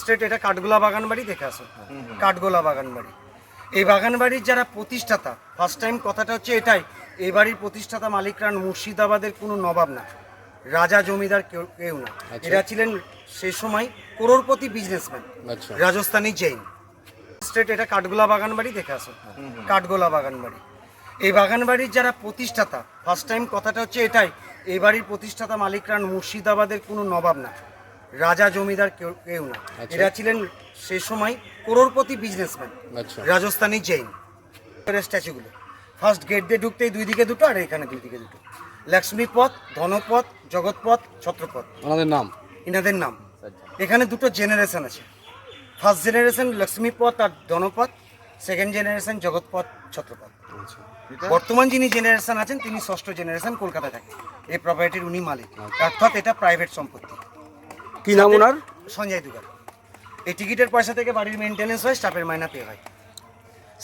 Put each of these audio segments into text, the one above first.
Straight এটা কাঠগোলা বাগান বাড়ি দেখে আসো, কাঠগোলা বাগান বাড়ি। এই বাগান বাড়ির যারা প্রতিষ্ঠাতা, ফার্স্ট টাইম কথাটা হচ্ছে এটাই, এই বাড়ির প্রতিষ্ঠাতা মালিকরা মুর্শিদাবাদের কোনো নবাব না, রাজা জমিদার কেউ না। এরা ছিলেন সেই সময় করোড়পতি বিজনেসম্যান, রাজস্থানী জৈন। স্ট্রেট এটা কাঠগোলা বাগান বাড়ি দেখে আসো, কাঠগোলা বাগান বাড়ি। এই বাগান বাড়ির যারা প্রতিষ্ঠাতা, ফার্স্ট টাইম কথাটা হচ্ছে এটাই, এই বাড়ির প্রতিষ্ঠাতা মালিকরা মুর্শিদাবাদের কোনো নবাব না, রাজা জমিদার কেউ না। এরা ছিলেন সেই সময় করোড়পতি বিজনেসম্যান, রাজস্থানী জৈন। স্ট্যাচুগুলো ফার্স্ট গেট দিয়ে ঢুকতেই দুই দিকে দুটো, আর এখানে দুই দিকে দুটো, লক্ষ্মীপথ, ধনপথ, জগৎপথ, ছত্রপথ, ইনাদের নাম। এখানে দুটো জেনারেশন আছে, ফার্স্ট জেনারেশন লক্ষ্মীপথ আর ধনপথ, সেকেন্ড জেনারেশন জগৎপথ, ছত্রপথ। বর্তমান যিনি জেনারেশন আছেন তিনি ষষ্ঠ জেনারেশন, কলকাতায় থাকে। এই প্রপার্টির উনি মালিক, অর্থাৎ এটা প্রাইভেট সম্পত্তি। কি নাম ওনার? সঞ্জয় দুগাল। এই টিকিটের পয়সা থেকে বাড়ির মেনটেন্যান্স হয়, স্টাফের মাইনা পে হয়।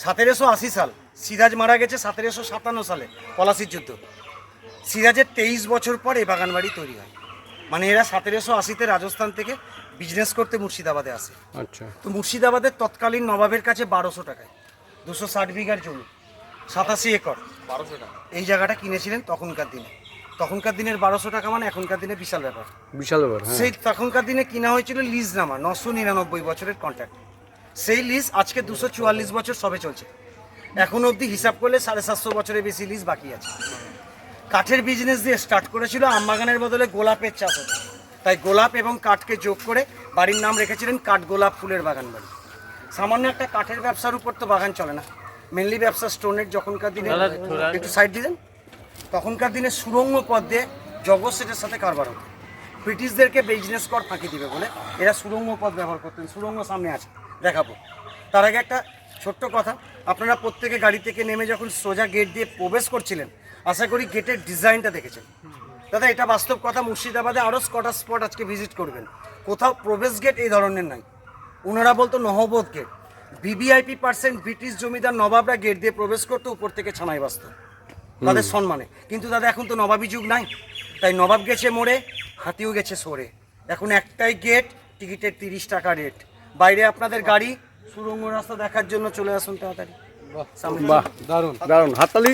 1780 সাল, সিরাজ মারা গেছে 1757 সালে, পলাশির যুদ্ধ। সিরাজের 23 বছর পর এই বাগান বাড়ি তৈরি হয়। মানে এরা 1780-তে রাজস্থান থেকে বিজনেস করতে মুর্শিদাবাদে আসে। আচ্ছা। তো মুর্শিদাবাদের তৎকালীন নবাবের কাছে 1200 টাকায় 260 বিঘার জমি, 87 একর, 1200 টাকা এই জায়গাটা কিনেছিলেন তখনকার দিনে। তখনকার দিনের 1200 টাকা মানে এখনকার দিনে বিশাল ব্যাপার, বিশাল ব্যাপার। সেই তখনকার দিনে কিনা হয়েছিল লিজ নামা, 999 বছরের কন্ট্রাক্ট। সেই লিজ আজকে 244 বছর সবে চলছে। এখন অবধি হিসাব করলে 750 বছরের বেশি লিজ বাকি আছে। কাঠের বিজনেস দিয়ে স্টার্ট করেছিল, আমবাগানের বদলে গোলাপের চাষ হতো, তাই গোলাপ এবং কাঠকে যোগ করে বাড়ির নাম রেখেছিলেন কাঠগোলাপ ফুলের বাগান বাড়ি। সামান্য একটা কাঠের ব্যবসার উপর তো বাগান চলে না, মেনলি ব্যবসা স্টোনের। যখনকার দিনে একটু সাইড দিলেন, তখনকার দিনে সুড়ঙ্গ পথ দিয়ে জগৎ সেটের সাথে কারবার হতো। ব্রিটিশদেরকে বিজনেস কর ফাঁকি দিবে বলে এরা সুড়ঙ্গ পথ ব্যবহার করতেন। সুড়ঙ্গ সামনে আছে, দেখাবো। তার আগে একটা ছোট্ট কথা, আপনারা প্রত্যেকে গাড়ি থেকে নেমে যখন সোজা গেট দিয়ে প্রবেশ করছিলেন, আশা করি গেটের ডিজাইনটা দেখেছেন। দাদা এটা বাস্তব কথা, মুর্শিদাবাদে আরও কটা স্পট আজকে ভিজিট করবেন, কোথাও প্রবেশ গেট এই ধরনের নাই। ওনারা বলতো নহবত গেট। ভিভিআইপি পার্সেন্ট ব্রিটিশ জমিদার নবাবরা গেট দিয়ে প্রবেশ করতো, উপর থেকে ছানাই বাঁচত তাদের সম্মানে। কিন্তু দাদা এখন তো নবাবী যুগ নাই, তাই নবাব গেছে মোড়ে, হাতিও গেছে সরে। এখন একটাই গেট, টিকিটের 30 টাকা রেট। বাইরে আপনাদের গাড়ি, সুড়ঙ্গ রাস্তা দেখার জন্য চলে আসুন তাড়াতাড়ি। বাহ, দারুণ দারুণ, হাততালি।